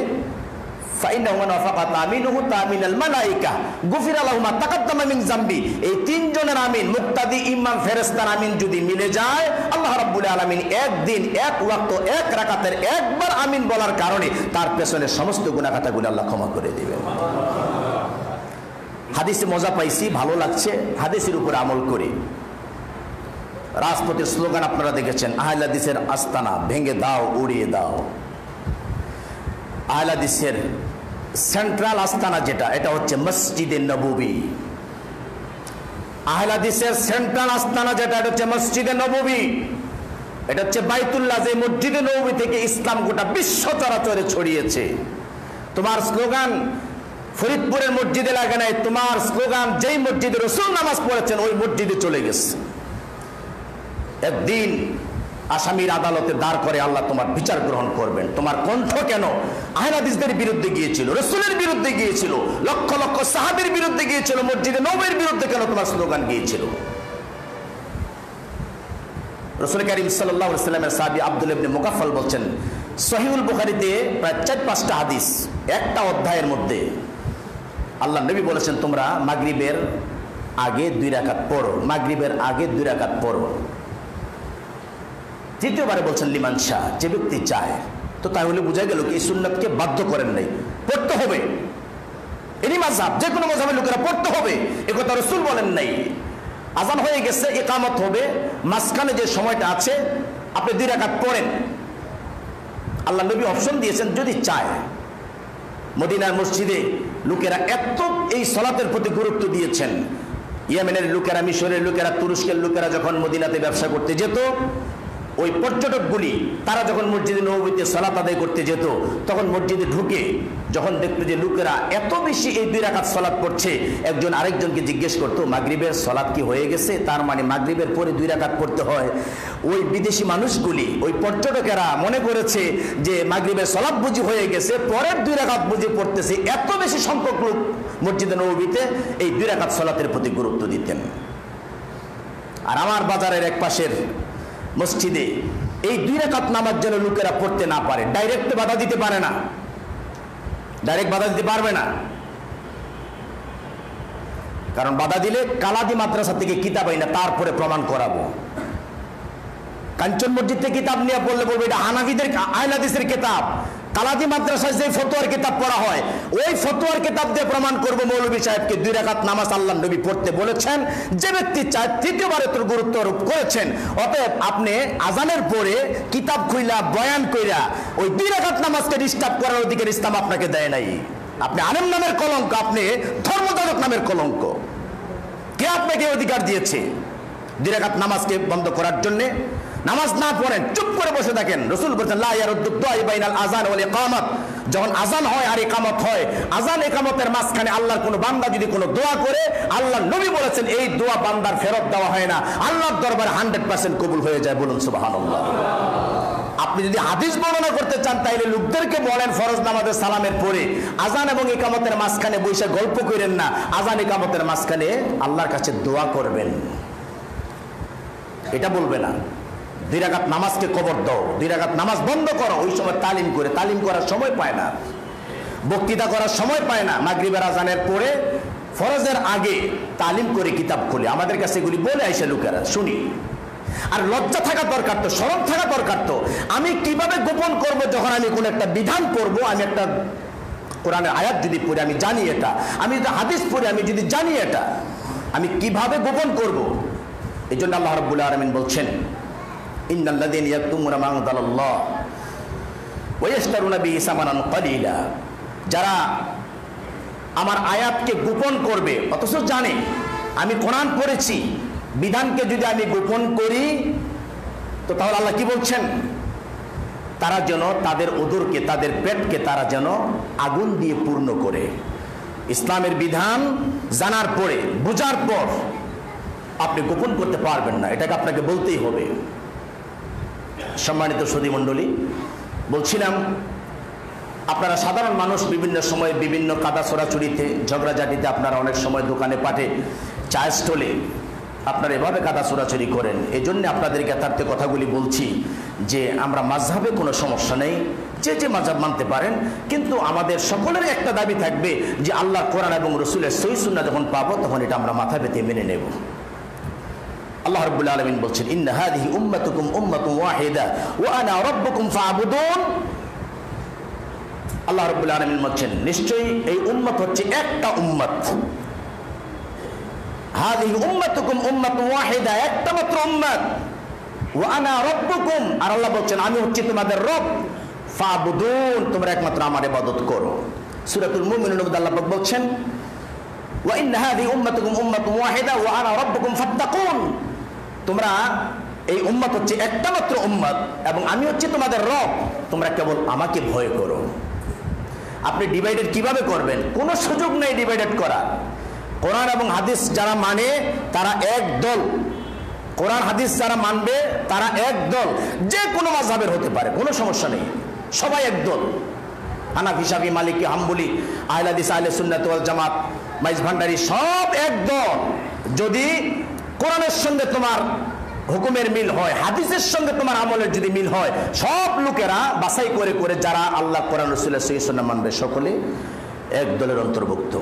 ফাইন্নাহু মান ওয়াফাকা তামিনহু তামিনাল মালায়েকা গুফিরা লাহু মা তাকাদ্দামা মিন যামবি। এই তিনজনের আমিন, মুক্তাদি, ইমাম, ফেরেশতার আমিন যদি মিলে যায়, আল্লাহ রাব্বুল আলামিন একদিন এক ওয়াক্ত এক রাকাতের একবার আমিন বলার কারণে তার পেছনে সমস্ত গুনাহ খাতাগুলো আল্লাহ ক্ষমা করে দিবেন। হাদিসে মজা পাইছি, ভালো লাগছে, হাদিসের উপর আমল করি। রাজপথের স্লোগান আপনারা দেখেছেন, আহলে হাদিসের আস্তানা ভেঙে দাও, উড়িয়ে দাও। আহলে হাদিসের সেন্ট্রাল আস্তানা যেটা, এটা হচ্ছে মসজিদে নববী। আহলে হাদিসের সেন্ট্রাল আস্তানা যেটা, এটা হচ্ছে মসজিদে নববী, এটা হচ্ছে বাইতুল্লাহ। যে মসজিদে নববী থেকে ইসলাম গোটা বিশ্ব চরাচরে ছড়িয়েছে। তোমার স্লোগান ফরিদপুরের মসজিদে লাগে নাই, তোমার স্লোগান যেই মসজিদে রাসূল নামাজ পড়েছেন ওই মসজিদে চলে গেছে। একদিন আসামির আদালতে দাঁড় করে আল্লাহ তোমার বিচার গ্রহণ করবেন। তোমার কণ্ঠ কেন আহলে হাদিসদের বিরুদ্ধে গিয়েছিল, রাসূলের বিরুদ্ধে গিয়েছিল, লক্ষ লক্ষ সাহাবীর বিরুদ্ধে গিয়েছিল, মসজিদে নববীর বিরুদ্ধে কেন তোমার স্লোগান গিয়েছিল? রাসূল কারীম সাল্লাল্লাহু আলাইহি ওয়াসাল্লামের সাহাবী আব্দুল্লাহ ইবনে মুগাফফাল বলছেন, সহিহুল বুখারীতে প্রায় 4-5টা হাদিস একটা অধ্যায়ের মধ্যে আল্লাহ নবী বলেছেন তোমরা মাগরিবের আগে 2 রাকাত পড়ো, মাগরিবের আগে 2 রাকাত পড়ো। তৃতীয়বারে বলছেন লিমান শাহ, যে ব্যক্তি চায়। তো তাহলে বোঝা গেল কি এই সুন্নাতকে বাধ্য করেন নাই, পড়তে হবে। এরই মাযহাব, যে কোনো মাযহাবের লোকেরা পড়তে হবে, একথা রাসূল বলেন নাই। আযান হয়ে গেছে, ইকামত হবে, মাঝখানে যে সময়টা আছে আপনি 2 রাকাত পড়েন। আল্লাহ নবী অপশন দিয়েছেন যদি চায়। মদিনার মসজিদে লোকেরা এত এই সালাতের প্রতি গুরুত্ব দিয়েছেন, ইয়েমেনের লোকেরা, মিশরের লোকেরা, তুরস্কের লোকেরা যখন মদিনাতে ব্যবসা করতে যেত, ওই পর্যটকগুলি তারা যখন মসজিদে নববীতে সালাত আদায় করতে যেত, তখন মসজিদে ঢুকে যখন দেখতো যে লোকেরা এত বেশি এই 2 রাকাত সালাত পড়ছে, একজন আরেকজনকে জিজ্ঞেস করতো মাগরিবের সালাত কি হয়ে গেছে? তার মানে মাগরিবের পরে 2 রাকাত পড়তে হয়। ওই বিদেশি মানুষগুলি, ওই পর্যটকেরা মনে করেছে যে মাগরিবের সালাত বুঝি হয়ে গেছে, পরের 2 রাকাত বুঝি পড়তেছে। এত বেশি সংখ্যক লোক মসজিদে নববীতে এই 2 রাকাত সালাতের প্রতি গুরুত্ব দিতেন। আর আমার বাজারের এক পাশের মসজিদে এই 2 রাকাত নামাজ যেন লোকেরা পড়তে না পারে, ডাইরেক্ট বাধা দিতে পারে না, ডাইরেক্ট বাধা দিতে পারবে না। কারণ বাধা দিলে কালাদি মাদ্রাসা থেকে কিতাব আইনা তারপরে প্রমাণ করাবো। কাঞ্চন মসজিদ থেকে কিতাব নিয়ে পড়লে বলবো এটা হানাফিদের আহলে হাদিসের কিতাব। কালাদি মাদ্রাসায় যে ফতোয়ার কিতাব পড়া হয়, ওই ফতোয়ার কিতাব দিয়ে প্রমাণ করবো মৌলভী সাহেবকে 2 রাকাত নামাজ আল্লাহ নবী পড়তে বলেছেন। যে ব্যক্তি চায়, তৃতীয়বারে তোর গুরুত্ব আরোপ করেছেন। অতএব আপনি আজানের পরে কিতাব খুইলা বয়ান কইরা ওই 2 রাকাত নামাজকে ডিস্টার্ব করার অধিকার ইসলাম আপনাকে দেয় নাই। আপনি আলেম নামের কলঙ্ক, আপনি ধর্মযাজক নামের কলঙ্ক। কে আপনাকে অধিকার দিয়েছে 2 রাকাত নামাজকে বন্ধ করার জন্য? নামাজ না পড়েন, চুপ করে বসে থাকেন। রাসূল বলেছেন লা ইয়ারুদ্দু দুআ বাইনাল আযান ওয়াল ইকামাত। যখন আযান হয় আর ইকামত হয়, আযান ইকামতের মাঝখানে আল্লাহর কোনো বান্দা যদি কোনো দোয়া করে, আল্লাহ নবী বলেছেন এই দোয়া বান্দার ফেরত দেওয়া হয় না, আল্লাহর দরবারে 100% কবুল হয়ে যায়। বলুন সুবহানাল্লাহ। আপনি যদি হাদিস বর্ণনা করতে চান তাহলে লোকদেরকে বলেন ফরজ নামাজের সালামের পরে আযান এবং ইকামতের মাঝখানে বসে গল্প করেন না, আযান ইকামতের মাঝখানে আল্লাহর কাছে দোয়া করবেন, এটা বলবে না। 2 রাকাত নামাজকে কবর দাও, 2 রাকাত নামাজ বন্ধ করো। ওই সময় তালিম করার সময় পায় না, বক্তৃতা করার সময় পায় না। মাগরিবের আজানের পরে ফরজের আগে তালিম করে কিতাব খুলে আমাদের কাছে এগুলি বলে আইসে লোকেরা, শুনি। আর লজ্জা থাকা দরকার তো, শরম থাকা দরকার তো। আমি কিভাবে গোপন করব যখন আমি কোন একটা বিধান করব, আমি একটা কোরআনের আয়াত যদি পড়ে আমি জানি এটা, আমি যদি হাদিস পড়ে আমি যদি জানি এটা, আমি কিভাবে গোপন করব? এই জন্য আল্লাহ রাব্বুল আলামিন বলছেন, ইন্নাল্লাযীনা ইয়াকতুমুনা মা আনজালাল্লাহ ওয়া ইয়াশতারুনা বিহি সামানান কালীলা, যারা আমার আয়াতকে গোপন করবে অথচ জানে আমি কোরআন পড়েছি, বিধানকে যদি আমি গোপন করি তো তাহলে আল্লাহ কি বলছেন? তারা যেন তাদের উদরকে, তাদের পেটকে তারা যেন আগুন দিয়ে পূর্ণ করে। ইসলামের বিধান জানার পরে, বোঝার পর আপনি গোপন করতে পারবেন না, এটাকে আপনাকে বলতেই হবে। সম্মানিত সুধী মণ্ডলী, বলছিলাম আপনারা সাধারণ মানুষ, বিভিন্ন সময় বিভিন্ন কাদা ছোড়াছুড়িতে, ঝগড়াঝাটিতে আপনারা অনেক সময় দোকানে পাঠে, চায়ের স্টলে আপনারা এভাবে কাদা ছোড়াছুড়ি করেন। এই জন্য আপনাদের জ্ঞাতার্থে কথাগুলি বলছি যে আমরা মাযহাবে কোনো সমস্যা নেই, যে যে মাযহাব মানতে পারেন, কিন্তু আমাদের সকলের একটা দাবি থাকবে যে আল্লাহ কোরআন এবং রসুলের সহিহ সুন্নাহ যখন পাবো তখন এটা আমরা মাথা পেতে মেনে নেব। আল্লাহ রাব্বুল আলামিন বলছেন, ইন্না হাযিহি উম্মাতুকুম উম্মাতুন ওয়াহিদা ওয়া আনা রাব্বুকুম ফা'বুদুন। আল্লাহ রাব্বুল আলামিন বলছেন, নিশ্চয়ই এই উম্মত হচ্ছে একটা উম্মত। হাযিহি উম্মাতুকুম উম্মাতুন ওয়াহিদা, একটা মাত্র উম্মত। ওয়া আনা রাব্বুকুম, আর আল্লাহ বলছেন আমি হচ্ছি তোমাদের রব। ফা'বুদুন, তোমরা একমাত্র আমার ইবাদত করো। সূরাতুল মুমিনুন মধ্যে আল্লাহ পাক বলছেন, ওয়া ইন্না হাযিহি উম্মাতুকুম উম্মাতুন ওয়াহিদা ওয়া আনা রাব্বুকুম ফাত্তাকুন, তোমরা এই উম্মত হচ্ছে একটা মাত্র উম্মত এবং আমি হচ্ছি তোমাদের রব, তোমরা কেবল আমাকে ভয় করো। আপনি ডিভাইডেড কিভাবে করবেন? কোনো সুযোগ নেই ডিভাইডেড করা। কোরআন এবং হাদিস যারা মানে তারা এক দল, কোরআন হাদিস যারা মানবে তারা এক দল, যে কোনো মাযহাবের হতে পারে, কোনো সমস্যা নেই, সবাই এক দল। হানাফি, শাফি, মালিকি, হাম্বলি, আহলে হাদিস, আহলে সুন্নাত ওয়াল জামাত, মাইজ ভান্ডারি সব এক দল। যদি কোরআনের সঙ্গে তোমার হুকুমের মিল হয়, হাদিসের সঙ্গে তোমার আমলের যদি মিল হয়, সব লোকেরা বাছাই করে করে যারা আল্লাহ কোরআন রাসূলের সহিহ সুন্নাহ মানবে সকলে এক দলের অন্তর্ভুক্ত।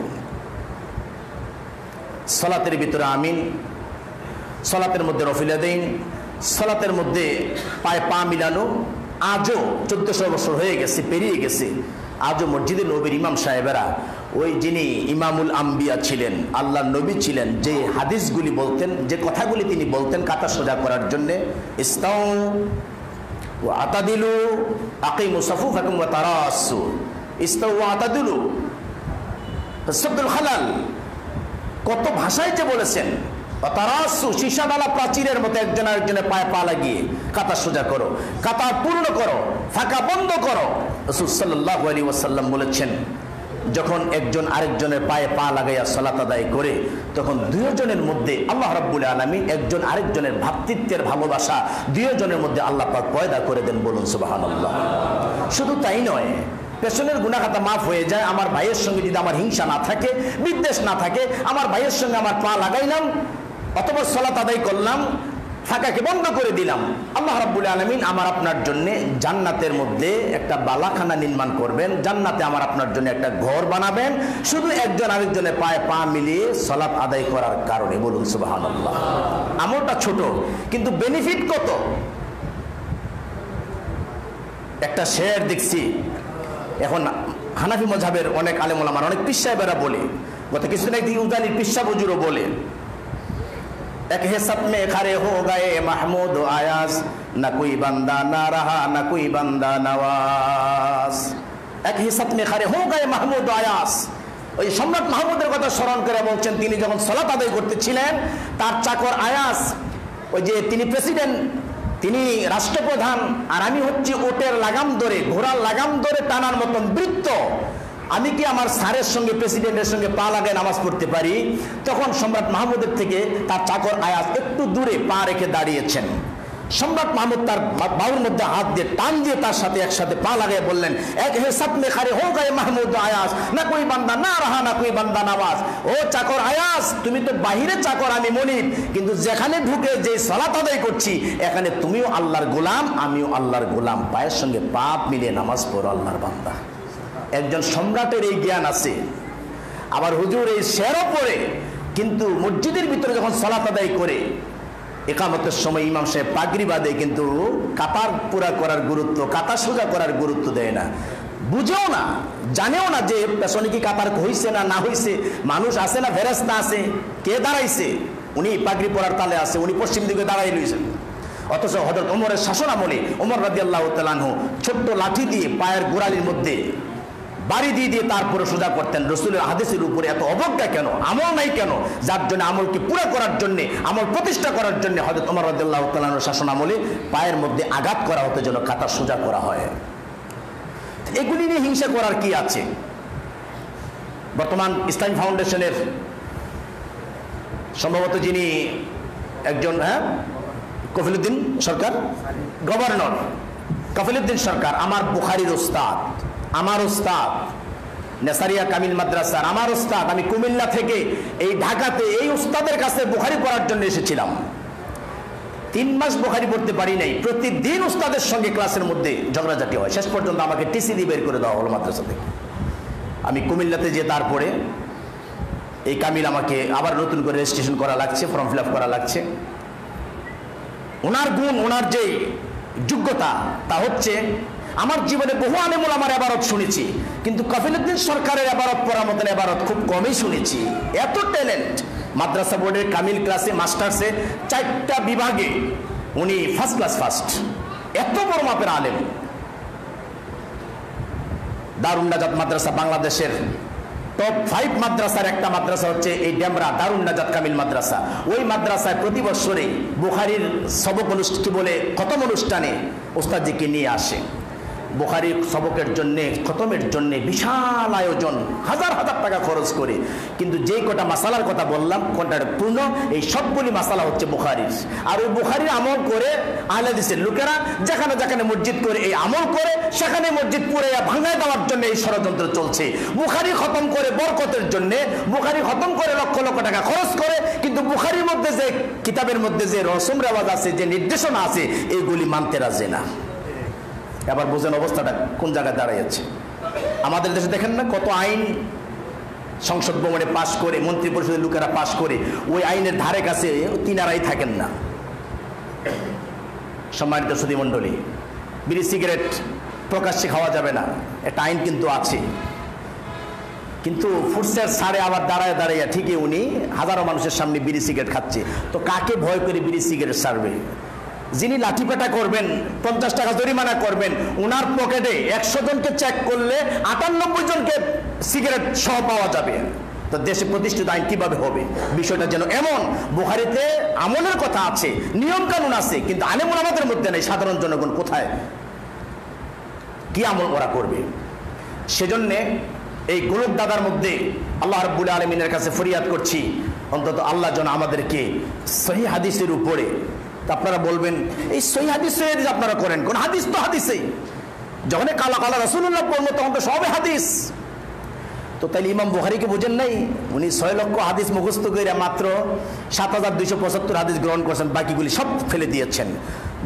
সালাতের ভিতরে আমিন, সালাতের মধ্যে রফিলাদাইন, সালাতের মধ্যে পায়ে পা মিলানো আজও 1400 বছর হয়ে গেছে, পেরিয়ে গেছে, আজও মসজিদে নবীর ইমাম সাহেবেরা, ওই যিনি ইমামুল আম্বিয়া ছিলেন, আল্লাহ নবী ছিলেন, যে হাদিসগুলি বলতেন, যে কথাগুলি তিনি বলতেন কাতা সোজা করার জন্যে, ইস্তাউ ওয়া আতাদিলু আকিমু সাফুফাকুম ওয়া তারাসু, ইস্তাউ ওয়া আতাদিলু সাদ্দুল খালাল, কত ভাষায় যে বলেছেন। তারাসু, সীসাডালা প্রাচীরের মতো একজন আরেকজনের পায়ে পা লাগিয়ে কাতা সোজা করো, কাতা পূর্ণ করো, ফাঁকা বন্ধ করো। রাসূল সাল্লাল্লাহু আলাইহি ওয়াসাল্লাম বলেছেন, যখন একজন আরেকজনের পায়ে পা লাগাইয়া সালাত আদায় করে তখন দুইজনের মধ্যে আল্লাহ রাব্বুল আলামিন একজন আরেকজনের ভ্রাতৃত্বের ভালোবাসা দুইজনের মধ্যে আল্লাহ পাক পয়দা করে দেন। বলুন সুবহানাল্লাহ। শুধু তাই নয়, পেছনের গুনাহ খাতা মাফ হয়ে যায়। আমার ভাইয়ের সঙ্গে যদি আমার হিংসা না থাকে, বিদ্বেষ না থাকে, আমার ভাইয়ের সঙ্গে আমার পা লাগাইলাম অথবা সালাত আদায় করলাম, ফাঁকাকে বন্ধ করে দিলাম, আল্লাহ রাব্বুল আলামিন আমার আপনার জন্য জান্নাতের মধ্যে একটা বালাখানা নির্মাণ করবেন, জান্নাতে আমার আপনার জন্য একটা ঘর বানাবেন, শুধু একজন আরেকজনের পায়ে পা মিলিয়ে সালাত আদায় করার কারণে। বলুন সুবহানাল্লাহ। আমলটা ছোট কিন্তু বেনিফিট কত। একটা শের দেখছি, এখন হানাফি মাযহাবের অনেক আলেম ওলামার, অনেক পীর সাহেবেরা বলে, গত কিছুদিন আগে উজানির পীর সাহেব হুজুরও বলে, एक हिस्सत में खड़े हो गए महमूद आयास, न कोई बंदा ना रहा न कोई बंदा नवाज। एक हिस्सत में खड़े हो गए महमूद आयास, ওই সম্রাট মাহমুদের কথা স্মরণ করে বলছেন, তিনি যখন সালাত আদায় করতেছিলেন তার চাকর আয়াস, ওই যে তিনি প্রেসিডেন্ট, তিনি রাষ্ট্রপ্রধান, আর আমি হচ্ছি ওটের লাগাম ধরে, ঘোড়ার লাগাম ধরে টানার মতন বৃত্ত, আমি কি আমার স্যারের সঙ্গে, প্রেসিডেন্টের সঙ্গে পা লাগায় নামাজ পড়তে পারি? তখন সম্রাট মাহমুদের থেকে তার চাকর আয়াস একটু দূরে পা রেখে দাঁড়িয়েছেন। সম্রাট মাহমুদ তার বাহুর মধ্যে হাত দিয়ে টান দিয়ে তার সাথে একসাথে পা লাগিয়ে বললেন, এক হে সব মে খারে হো গায়ে মাহমুদ আয়াস, না কোই বান্দা না রাহা না কোই বান্দা নামাজ। ও চাকর আয়াস, তুমি তো বাহিরে চাকর, আমি মনিব, কিন্তু যেখানে ঢুকে যে সালাত আদায় করছি এখানে তুমিও আল্লাহর গোলাম, আমিও আল্লাহর গোলাম, পায়ের সঙ্গে পাপ মিলিয়ে নামাজ পড়ো আল্লাহর বান্দা। একজন সম্রাটের এই জ্ঞান আছে, আবার হুজুর এই শেরও পড়ে, কিন্তু মসজিদের ভিতরে যখন সালাত আদায় করে একামতের সময় ইমাম সাহেব পাগড়ি বাঁধে, কিন্তু কাতার পুরা করার গুরুত্ব, কাতার সোজা করার গুরুত্ব দেয় না, বুঝেও না, জানেও না যে পেছনে কি কাতার হইছে না না হইছে, মানুষ আছে না ফেরেশতা আছে, কে দাঁড়াইছে, উনি পাগড়ি পরার তালে আছে, উনি পশ্চিম দিকে দাঁড়াই রয়েছেন। অথচ হযরত ওমরের শাসন আমলে ওমর রাদিয়াল্লাহু তাআলা আনহু ছোট্ট লাঠি দিয়ে পায়ের গোড়ালির মধ্যে বাড়ি দিয়ে দিয়ে তারপরে সোজা করতেন। রসুলের হাদিসের উপরে এত অবজ্ঞা কেন, আমল নাই কেন? যার জন্য আমলকে পুরো করার জন্য, আমল প্রতিষ্ঠা করার জন্য হযরত ওমর রাদিয়াল্লাহু তাআলা আনহুর শাসন আমলে পায়ের মধ্যে আঘাত করা হতো যেন কাতা সোজা করা হয়। এগুলি নিয়ে হিংসা করার কি আছে? বর্তমান ইসলামী ফাউন্ডেশনের সম্ভবত যিনি একজন কফিলউদ্দিন সরকার, গভর্নর কফিলউদ্দিন সরকার আমার বুখারীর উস্তাদ, আমার উস্তাদ, নেসারিয়া কামিল মাদ্রাসার আমার উস্তাদ। আমি কুমিল্লা থেকে এই ঢাকাতে এই উস্তাদের কাছে বুখারী পড়ার জন্য এসেছিলাম। 3 মাস বুখারী পড়তে পারি নাই, প্রতিদিন উস্তাদের সঙ্গে ক্লাসের মধ্যে ঝগড়াঝাটি হয়, শেষ পর্যন্ত আমাকে টিসি দিয়ে বের করে দেওয়া হলো মাদ্রাসা থেকে। আমি কুমিল্লাতে যে তারপরে এই কামিল আমাকে আবার নতুন করে রেজিস্ট্রেশন করা লাগছে, ফর্ম ফিল আপ করা লাগছে। ওনার গুণ, ওনার যে যোগ্যতা, তা হচ্ছে আমার জীবনে বহু আলেমুল আমার এবারত শুনেছি, কিন্তু কফিলউদ্দিন সরকারের এবারত পড়ার মতন এবারত খুব কমই শুনেছি। এত ট্যালেন্ট, মাদ্রাসা বোর্ডের কামিল ক্লাসে, মাস্টার্সে 4টা বিভাগে উনি ফার্স্ট ক্লাস ফার্স্ট, এত বড় মাপের আলেম। দারুন নাজাত মাদ্রাসা বাংলাদেশের টপ 5 মাদ্রাসার একটা মাদ্রাসা হচ্ছে এই ডেমরা দারুন নাজাত কামিল মাদ্রাসা। ওই মাদ্রাসায় প্রতি বছরে বুখারীর সবক অনুষ্ঠিত বলে খতম অনুষ্ঠানে ওস্তাদজিকে নিয়ে আসে। বুখারীর সবকের জন্য, খতমের জন্য বিশাল আয়োজন, হাজার হাজার টাকা খরচ করে, কিন্তু যেই কটা মাসালার কথা বললাম কোনটা পূর্ণ, এই সবগুলি মাসালা হচ্ছে বুখারীর। আর ওই বুখারীর আমল করে আহলে হাদিসের লোকেরা যেখানে যেখানে মসজিদ করে এই আমল করে, সেখানে মসজিদ পুরে ভাঙায় দেওয়ার জন্য এই ষড়যন্ত্র চলছে। বুখারী খতম করে বরকতের জন্য, বুখারী খতম করে লক্ষ লক্ষ টাকা খরচ করে, কিন্তু বুখারীর মধ্যে যে কিতাবের মধ্যে যে রসম রেওয়াজ আছে, যে নির্দেশনা আছে, এইগুলি মানতে রাজি না। এবার বোঝেন অবস্থাটা কোন জায়গায় দাঁড়াইছে। আমাদের দেশে দেখেন না কত আইন সংসদ ভবনে পাশ করে, মন্ত্রী পরিষদের লোকেরা পাশ করে, ওই আইনের ধারে কাছে তিনারাই থাকেন না। সম্মানিত সুধী মণ্ডলী, বিড়ি সিগারেট প্রকাশ্যে খাওয়া যাবে না, একটা আইন কিন্তু আছে, কিন্তু ফুটসের ছাড়ে আবার দাঁড়ায় দাঁড়াইয়া ঠিকই উনি হাজারো মানুষের সামনে বিড়ি সিগারেট খাচ্ছে। তো কাকে ভয় করে বিড়ি সিগারেট ছাড়বে? যিনি লাঠিপেটা করবেন, 50 টাকা জরিমানা করবেন, ওনার পকেটে 100 জনকে চেক করলে 98 জনকে সিগারেট সহ পাওয়া যাবে। তো দেশে প্রতিষ্ঠিত আইন কিভাবে হবে? বিষয়টা যেন এমন, বুখারীতে আমলের কথা আছে, নিয়ম কানুন আছে, কিন্তু আলেমুল আমাদের মধ্যে নেই। সাধারণ জনগণ কোথায় কি আমল ওরা করবে? সেজন্যে এই গোলক দাদার মধ্যে আল্লাহ রাব্বুল আলামিনের কাছে ফরিয়াদ করছি, অন্তত আল্লাহ যেন আমাদেরকে সহিহ হাদিসের উপরে। আপনারা বলবেন এই সহিহ হাদিস আপনারা করেন, কোন হাদিস? তো হাদিসেই যখন কালা কালা রাসূলুল্লাহ পড়লো তখন তো সবে হাদিস। তো তাইলে ইমাম বুখারীকে বুঝেন নাই? উনি 6 লক্ষ হাদিস মুখস্থ করে মাত্র 7275 হাদিস গ্রহণ করেছেন, বাকিগুলি সব ফেলে দিয়েছেন।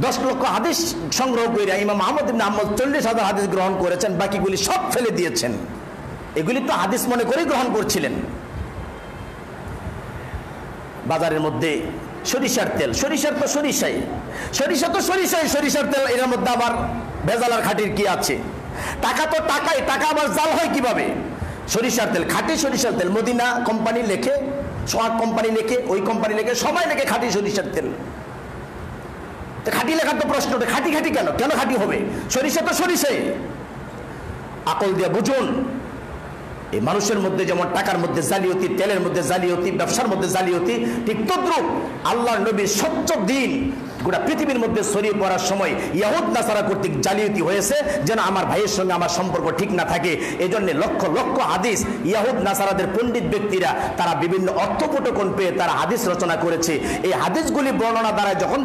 10 লক্ষ হাদিস সংগ্রহ করে ইমাম আহমদ ইবনে হাম্বল 40,000 হাদিস গ্রহণ করেছেন, বাকিগুলি সব ফেলে দিয়েছেন। এগুলি তো হাদিস মনে করেই গ্রহণ করছিলেন। বাজারের মধ্যে সরিষার তেল, সরিষার তো সরিষাই, সরিষা তো সরিষাই, সরিষার তেল, এর মধ্যে আবার ভেজাল আর খাঁটির কি আছে? টাকা তো টাকাই, টাকা আবার জাল হয় কিভাবে? সরিষার তেল, খাঁটি সরিষার তেল, মদিনা কোম্পানি লেখে, সোহাগ কোম্পানি লেখে, ওই কোম্পানি লেখে, সবাই লেখে খাঁটি সরিষার তেল। খাঁটি লেখার তো প্রশ্ন, খাঁটি খাঁটি কেন? কেন খাঁটি হবে? সরিষা তো সরিষাই। আকল দিয়ে বুঝুন, এই মানুষের মধ্যে যেমন টাকার মধ্যে জালিয়াতি, তেলের মধ্যে জালিয়াতি, ব্যবসার মধ্যে জালিয়াতি, ঠিক তদ্রুপ আল্লাহর নবীর সত্য দিন গোটা পৃথিবীর মধ্যে ছড়িয়ে পড়ার সময় ইহুদ নাসারা কর্তৃক জালিয়াতি হয়েছে যেন আমার ভাইয়ের সঙ্গে আমার সম্পর্ক ঠিক না থাকে। এজন্য লক্ষ লক্ষ হাদিস ইহুদ নাসারাদের পণ্ডিত ব্যক্তিরা তারা বিভিন্ন অর্থপটকন পেয়ে তারা হাদিস রচনা করেছে। এই হাদিসগুলি বর্ণনা দ্বারা যখন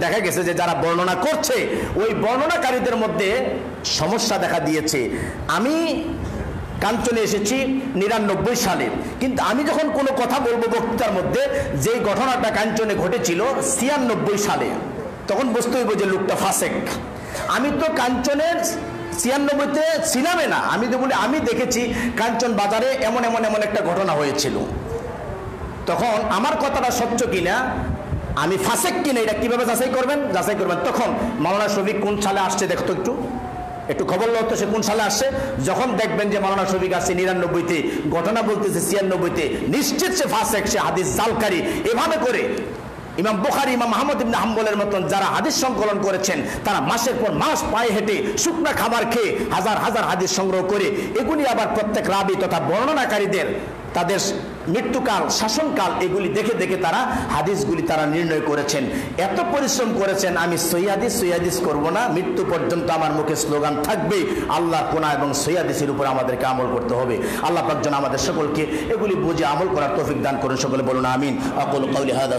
দেখা গেছে যে যারা বর্ণনা করছে ওই বর্ণনাকারীদের মধ্যে সমস্যা দেখা দিয়েছে। আমি কাঞ্চনে এসেছি 99 সালে, কিন্তু আমি যখন কোনো কথা বলবো বক্তৃতার মধ্যে যেই ঘটনাটা কাঞ্চনে ঘটেছিল 96 সালে, তখন বুঝতে হইব যে লোকটা ফাসেক। আমি তো কাঞ্চনের 96-তে ছিলামই না। আমি তো বলি আমি দেখেছি কাঞ্চন বাজারে এমন এমন এমন একটা ঘটনা হয়েছিল। তখন আমার কথাটা সত্য কিনা, আমি ফাসেক কিনা, এটা কিভাবে যাচাই করবেন? তখন মাওলানা শফিক কোন সালে আসছে দেখতো, একটু খবর লতো সে কোন সালে আসছে। যখন দেখবেন যে মাওলানা শফিক আসছে 99-তে, ঘটনা বলতেছে 96-তে, নিশ্চিত সে ফাসেক, সে হাদিস জালকারী। এভাবে করে ইমাম বুখারী, ইমাম আহমদ ইবনে হাম্বলের মতন যারা হাদিস সংকলন করেছেন তারা মাসের পর মাস পায়ে হেঁটে শুকনা খাবার খেয়ে হাজার হাজার হাদিস সংগ্রহ করে এগুলি আবার প্রত্যেক রাবী তথা বর্ণনাকারীদের তাদের মৃত্যুকাল, শাসনকাল এগুলি দেখে দেখে তারা হাদিসগুলি তারা নির্ণয় করেছেন। এত পরিশ্রম করেছেন, আমি সহিহাদিস করব না, মৃত্যু পর্যন্ত আমার মুখে স্লোগান থাকবে আল্লাহর কোনা এবং সহিহাদিসের উপর আমাদেরকে আমল করতে হবে। আল্লাহ পাক যেন আমাদের সকলকে এগুলি বুঝে আমল করার তৌফিক দান করুন। সকলে বলুন আমিন। আকুলু কাউলি হাযা।